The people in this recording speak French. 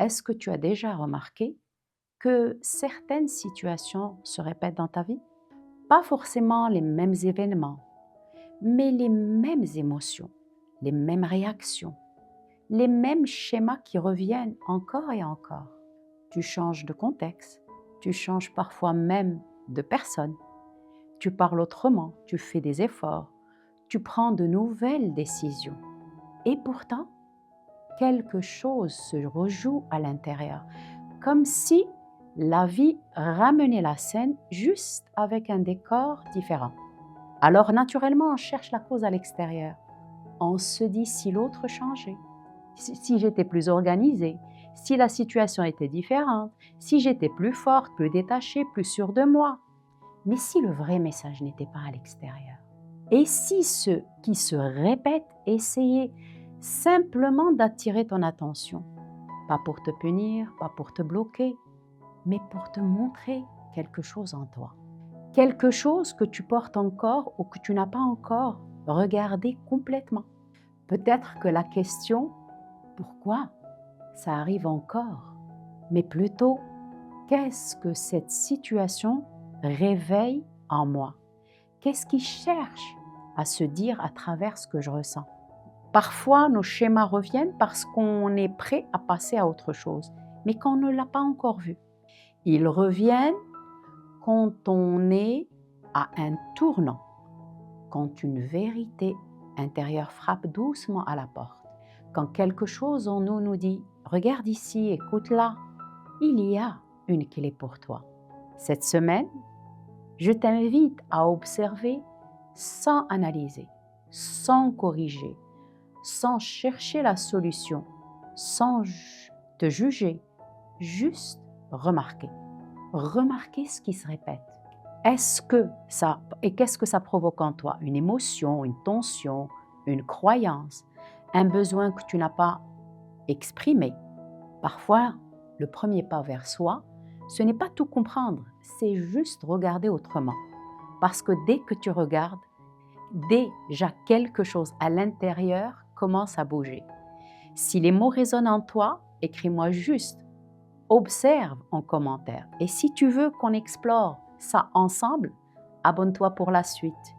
Est-ce que tu as déjà remarqué que certaines situations se répètent dans ta vie? Pas forcément les mêmes événements, mais les mêmes émotions, les mêmes réactions, les mêmes schémas qui reviennent encore et encore. Tu changes de contexte, tu changes parfois même de personne, tu parles autrement, tu fais des efforts, tu prends de nouvelles décisions. Et pourtant, quelque chose se rejoue à l'intérieur, comme si la vie ramenait la scène juste avec un décor différent. Alors naturellement, on cherche la cause à l'extérieur. On se dit si l'autre changeait, si j'étais plus organisée, si la situation était différente, si j'étais plus forte, plus détachée, plus sûre de moi. Mais si le vrai message n'était pas à l'extérieur? Et si ce qui se répète essayait simplement d'attirer ton attention? Pas pour te punir, pas pour te bloquer, mais pour te montrer quelque chose en toi. Quelque chose que tu portes encore ou que tu n'as pas encore regardé complètement. Peut-être que la question pourquoi ça arrive encore, mais plutôt qu'est-ce que cette situation réveille en moi? Qu'est-ce qui cherche à se dire à travers ce que je ressens? Parfois, nos schémas reviennent parce qu'on est prêt à passer à autre chose, mais qu'on ne l'a pas encore vu. Ils reviennent quand on est à un tournant, quand une vérité intérieure frappe doucement à la porte, quand quelque chose en nous nous dit « Regarde ici, écoute-là, il y a une clé pour toi ». Cette semaine, je t'invite à observer sans analyser, sans corriger, sans chercher la solution, sans te juger, juste remarquer. Remarquer ce qui se répète. Qu'est-ce que ça provoque en toi? Une émotion, une tension, une croyance, un besoin que tu n'as pas exprimé. Parfois, le premier pas vers soi, ce n'est pas tout comprendre, c'est juste regarder autrement. Parce que dès que tu regardes, déjà quelque chose à l'intérieur commence à bouger. Si les mots résonnent en toi, écris-moi juste. Observe en commentaire. Et si tu veux qu'on explore ça ensemble, abonne-toi pour la suite.